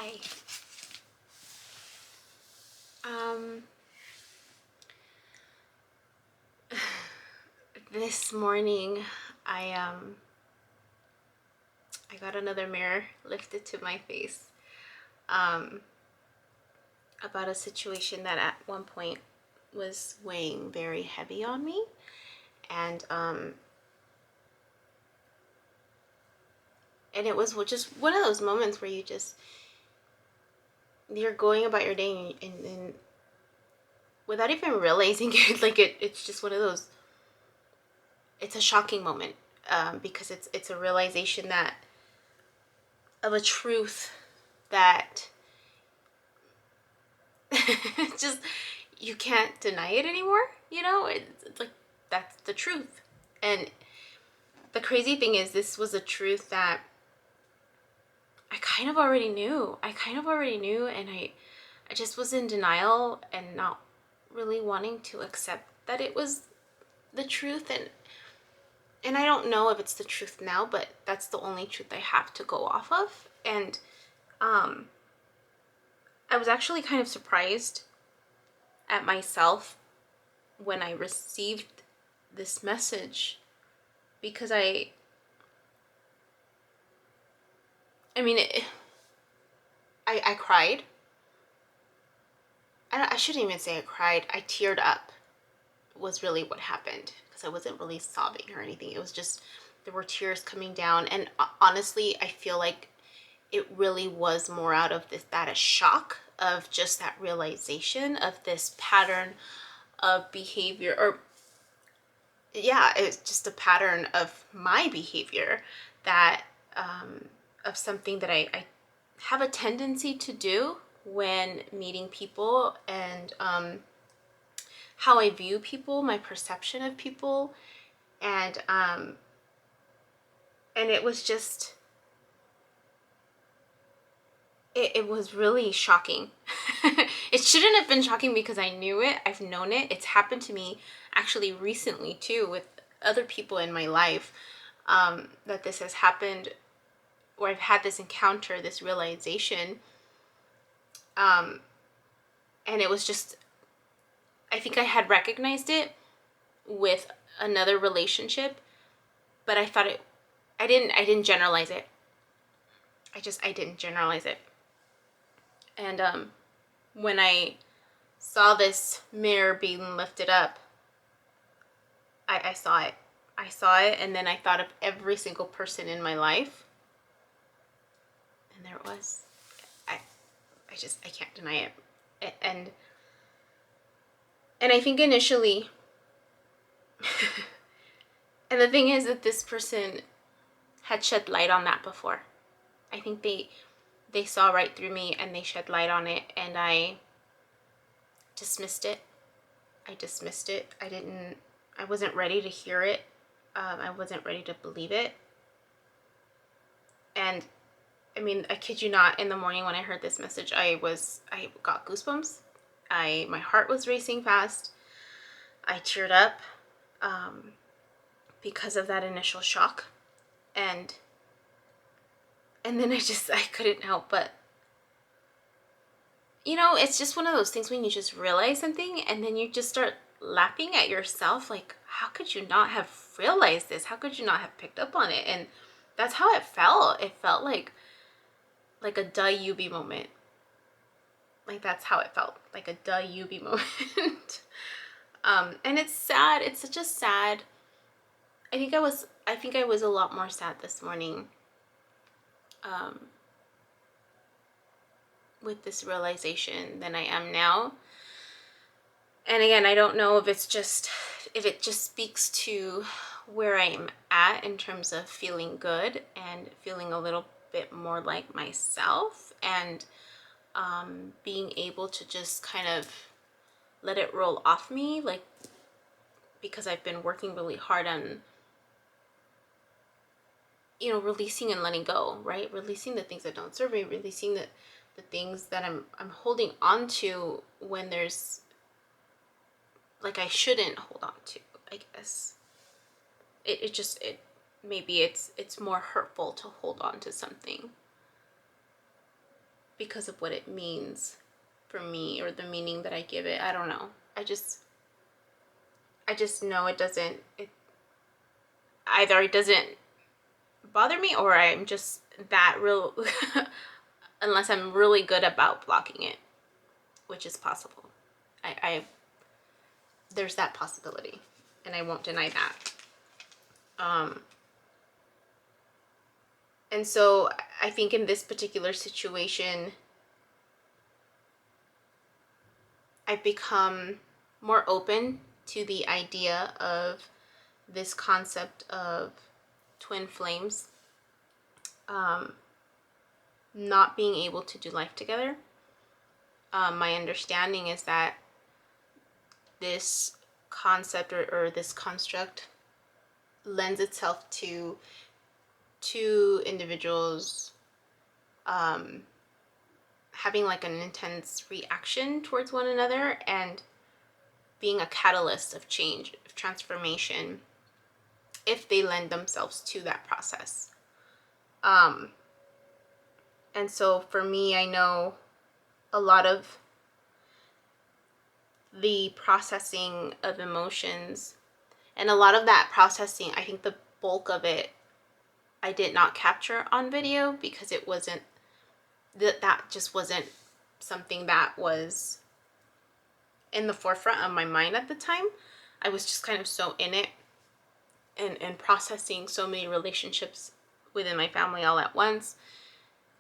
Hi. This morning I got another mirror lifted to my face about a situation that at one point was weighing very heavy on me, and it was just one of those moments where you're going about your day and without even realizing it, like it's just one of those. It's a shocking moment because it's a realization that of a truth that just you can't deny it anymore. It's like that's the truth. And the crazy thing is, this was a truth that I kind of already knew. And I just was in denial and not really wanting to accept that it was the truth. And I don't know if it's the truth now, but that's the only truth I have to go off of. And I was actually kind of surprised at myself when I received this message, because I cried. I shouldn't even say I cried. I teared up was really what happened, because I wasn't really sobbing or anything. It was just, there were tears coming down. And honestly, I feel like it really was more out of that a shock of just that realization of this pattern of behavior, or yeah, it's just a pattern of my behavior that of something that I have a tendency to do when meeting people, and how I view people, my perception of people. And it was just, it was really shocking. It shouldn't have been shocking because I knew it. I've known it. It's happened to me actually recently too, with other people in my life, that this has happened, or I've had this encounter, this realization. And it was just, I think I had recognized it with another relationship, but I thought I didn't generalize it. I didn't generalize it. And when I saw this mirror being lifted up, I saw it. I saw it, and then I thought of every single person in my life, and there it was. I can't deny it. And I think initially, and the thing is that this person had shed light on that before. I think they saw right through me, and they shed light on it, and I dismissed it. I wasn't ready to hear it. I wasn't ready to believe it. And I kid you not, in the morning when I heard this message, I got goosebumps. My heart was racing fast. I teared up because of that initial shock. And then I couldn't help but, it's just one of those things when you just realize something and then you just start laughing at yourself, like, how could you not have realized this? How could you not have picked up on it? And that's how it felt. It felt like a duh you be moment. Like, that's how it felt, like a duh you be moment. And it's sad. It's such a sad, I think I was a lot more sad this morning with this realization than I am now. And again, I don't know if it just speaks to where I'm at in terms of feeling good and feeling a little bit more like myself, and being able to just kind of let it roll off me, like, because I've been working really hard on, releasing and letting go, right? Releasing the things that don't serve me, releasing the things that I'm holding on to when there's, like, I shouldn't hold on to, I guess. Maybe it's more hurtful to hold on to something. because of what it means for me, or the meaning that I give it. I don't know. I just know it doesn't, either it doesn't bother me, or I'm just that real unless I'm really good about blocking it, which is possible. I there's that possibility, and I won't deny that. And so I think in this particular situation, I've become more open to the idea of this concept of twin flames not being able to do life together. My understanding is that this concept, or this construct, lends itself to two individuals having like an intense reaction towards one another, and being a catalyst of change, of transformation, if they lend themselves to that process. And so for me, I know a lot of the processing of emotions, and a lot of that processing, I think the bulk of it, I did not capture on video, because it wasn't, that just wasn't something that was in the forefront of my mind at the time. I was just kind of so in it, and processing so many relationships within my family all at once,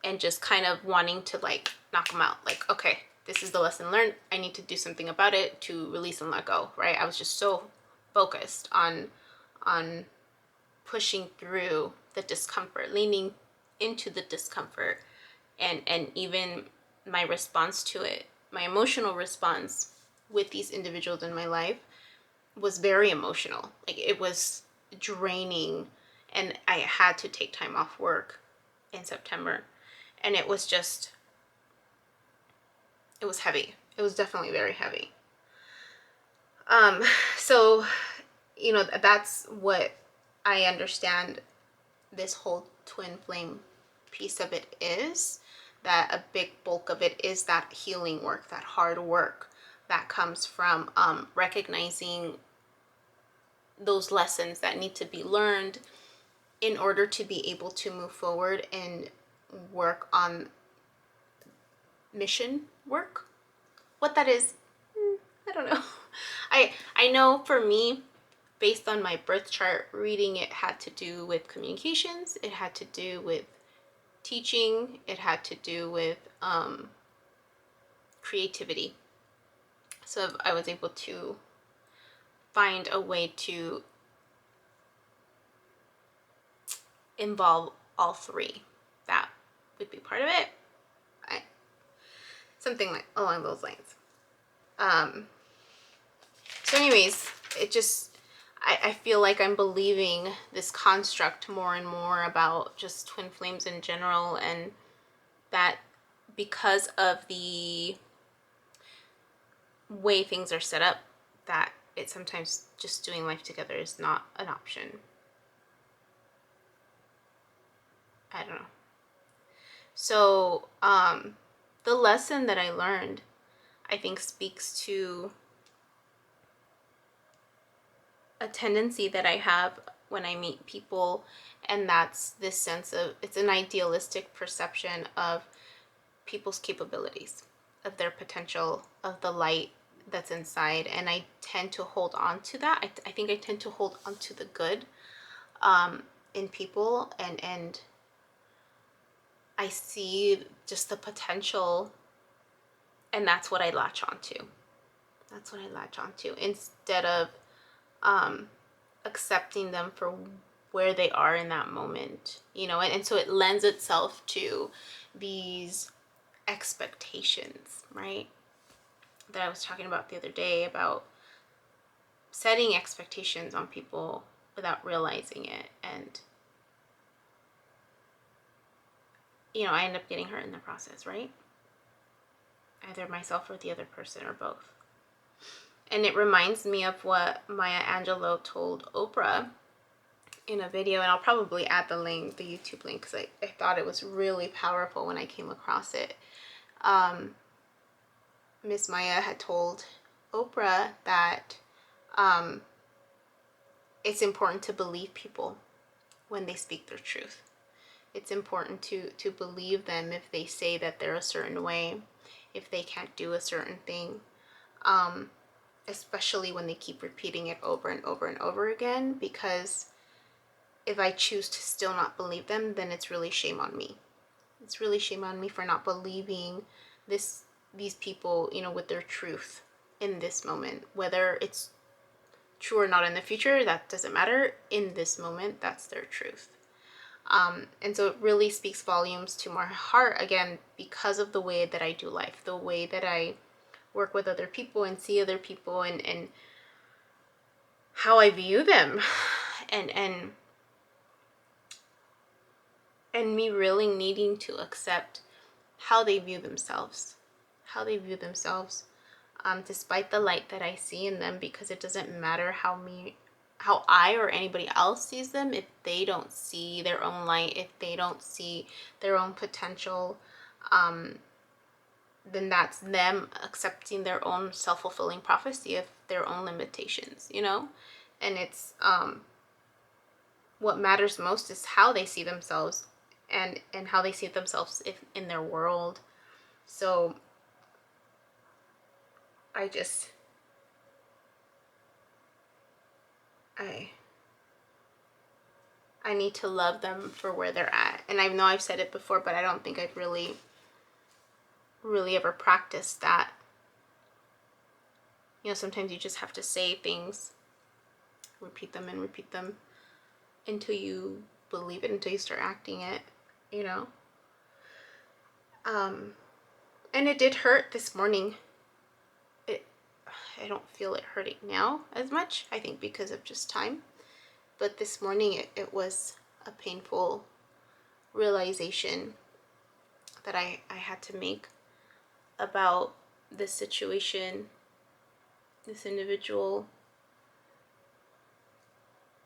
and just kind of wanting to like knock them out. Like, okay, this is the lesson learned. I need to do something about it to release and let go, right? I was just so focused on pushing through the discomfort, leaning into the discomfort, and even my response to it, my emotional response with these individuals in my life was very emotional. Like, it was draining, and I had to take time off work in September, and it was just, it was heavy. It was definitely very heavy. So, you know, that's what I understand this whole twin flame piece of it is, that a big bulk of it is that healing work, that hard work that comes from recognizing those lessons that need to be learned in order to be able to move forward and work on mission work. What that is, I don't know. I know for me, based on my birth chart, reading it had to do with communications, it had to do with teaching, it had to do with creativity. So I was able to find a way to involve all three. That would be part of it. Something like along those lines. So anyways, it just, I feel like I'm believing this construct more and more about just twin flames in general, and that because of the way things are set up, that it sometimes just doing life together is not an option. I don't know. So the lesson that I learned, I think, speaks to a tendency that I have when I meet people, and that's this sense of, it's an idealistic perception of people's capabilities, of their potential, of the light that's inside, and I tend to hold on to that. I think I tend to hold on to the good in people, and I see just the potential, and that's what I latch onto. That's what I latch onto, instead of accepting them for where they are in that moment, you know. And so it lends itself to these expectations, right, that I was talking about the other day, about setting expectations on people without realizing it, and you know, I end up getting hurt in the process, right? Either myself or the other person, or both. And it reminds me of what Maya Angelou told Oprah in a video, and I'll probably add the link, the YouTube link, because I thought it was really powerful when I came across it. Miss Maya had told Oprah that it's important to believe people when they speak their truth. It's important to believe them if they say that they're a certain way, if they can't do a certain thing, especially when they keep repeating it over and over and over again, because if I choose to still not believe them, then it's really shame on me. It's really shame on me for not believing these people, you know, with their truth in this moment. Whether it's true or not in the future, that doesn't matter. In this moment, that's their truth. And so it really speaks volumes to my heart, again, because of the way that I do life, the way that I work with other people and see other people, and how I view them, and me really needing to accept how they view themselves, despite the light that I see in them, because it doesn't matter how I or anybody else sees them. If they don't see their own light, if they don't see their own potential, then that's them accepting their own self-fulfilling prophecy of their own limitations, you know? And it's what matters most is how they see themselves, and how they see themselves in their world. So I need to love them for where they're at. And I know I've said it before, but I don't think I've really ever practiced that. You know, sometimes you just have to say things, repeat them until you believe it, until you start acting it, you know. And it did hurt this morning. I don't feel it hurting now as much, I think because of just time. But this morning it was a painful realization that I had to make about this situation, this individual,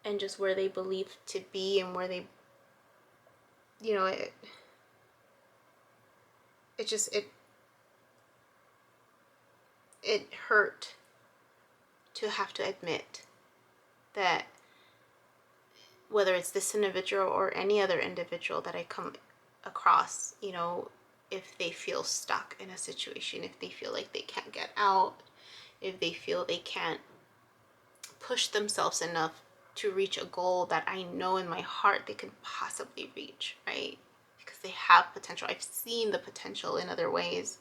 and just where they believe to be, and where they, you know, it hurt to have to admit that whether it's this individual or any other individual that I come across, you know, if they feel stuck in a situation, if they feel like they can't get out, if they feel they can't push themselves enough to reach a goal that I know in my heart they can possibly reach, right? Because they have potential. I've seen the potential in other ways.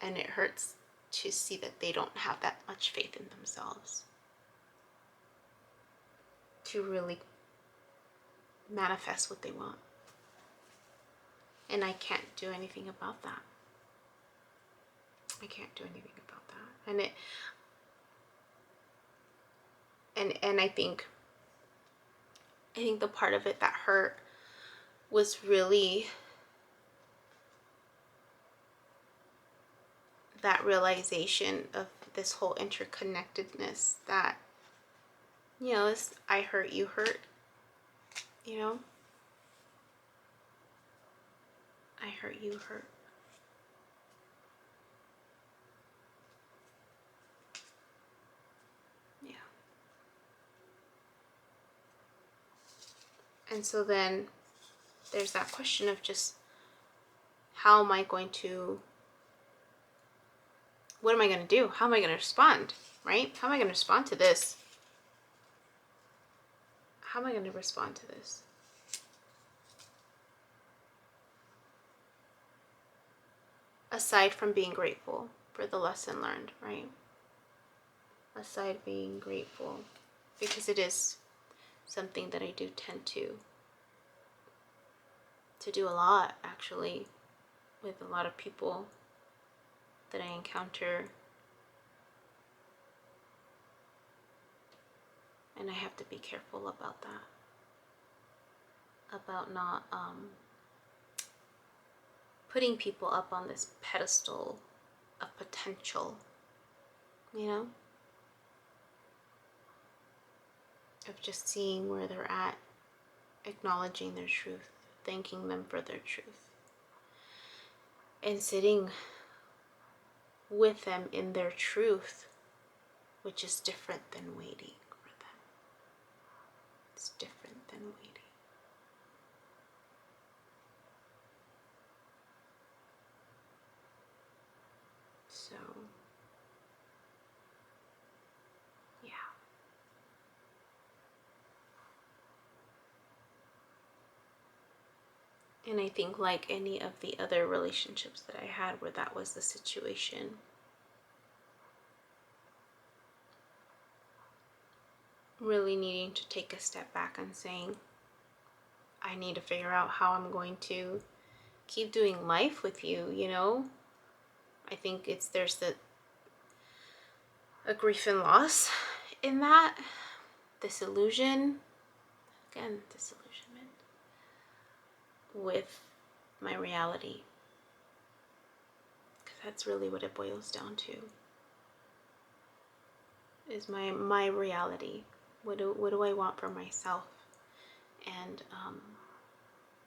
And it hurts to see that they don't have that much faith in themselves to really manifest what they want. And I can't do anything about that. I can't do anything about that. And I think the part of it that hurt was really that realization of this whole interconnectedness, that, you know, this I hurt, you hurt, you know? I hurt, you hurt. Yeah. And so then there's that question of just, how am I going to, what am I going to do? How am I going to respond, right? How am I going to respond to this? How am I going to respond to this? Aside from being grateful for the lesson learned, right? Aside being grateful, because it is something that I do tend to do a lot, actually, with a lot of people that I encounter. And I have to be careful about that. About not putting people up on this pedestal of potential, you know? of just seeing where they're at, acknowledging their truth, thanking them for their truth, and sitting with them in their truth, which is different than waiting for them. It's different than waiting. So, yeah. And I think, like any of the other relationships that I had where that was the situation, really needing to take a step back and saying, I need to figure out how I'm going to keep doing life with you, you know? I think there's a grief and loss in that, disillusionment with my reality. Because that's really what it boils down to, is my reality. What do I want for myself? And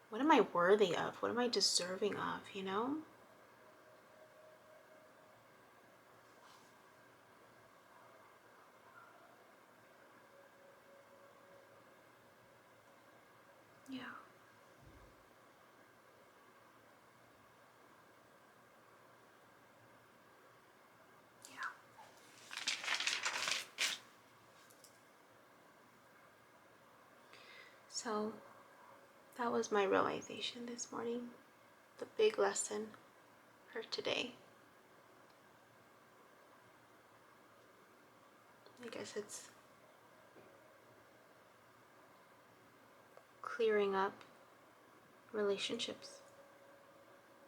what am I worthy of? What am I deserving of, you know? Yeah. Yeah. So that was my realization this morning. The big lesson for today. I guess it's clearing up relationships.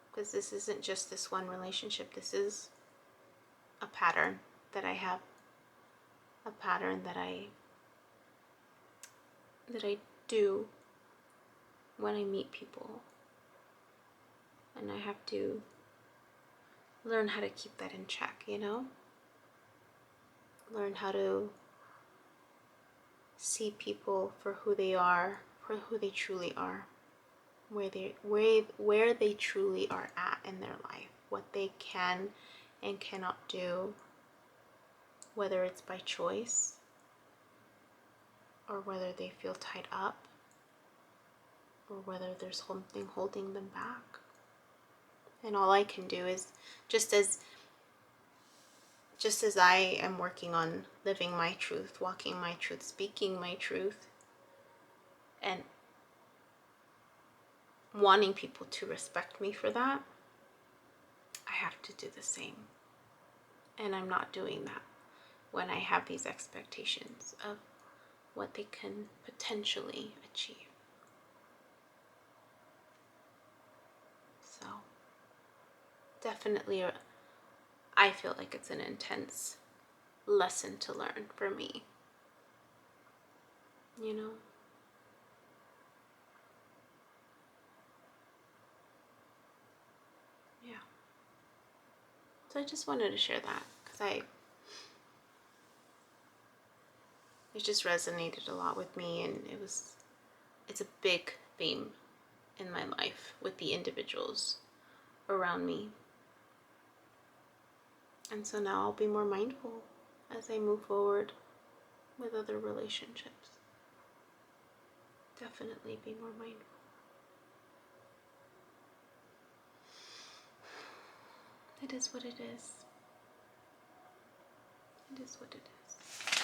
Because this isn't just this one relationship. This is a pattern that I have. A pattern that I do when I meet people. And I have to learn how to keep that in check, you know? Learn how to see people for who they are, for who they truly are, where they truly are at in their life, what they can and cannot do, whether it's by choice or whether they feel tied up or whether there's something holding them back. And all I can do is, just as I am working on living my truth, walking my truth, speaking my truth, and wanting people to respect me for that, I have to do the same. And I'm not doing that when I have these expectations of what they can potentially achieve. So, definitely, I feel like it's an intense lesson to learn for me. You know? Yeah. So I just wanted to share that because it just resonated a lot with me, and it's a big theme in my life with the individuals around me. And so now I'll be more mindful as I move forward with other relationships. Definitely be more mindful. It is what it is. It is what it is.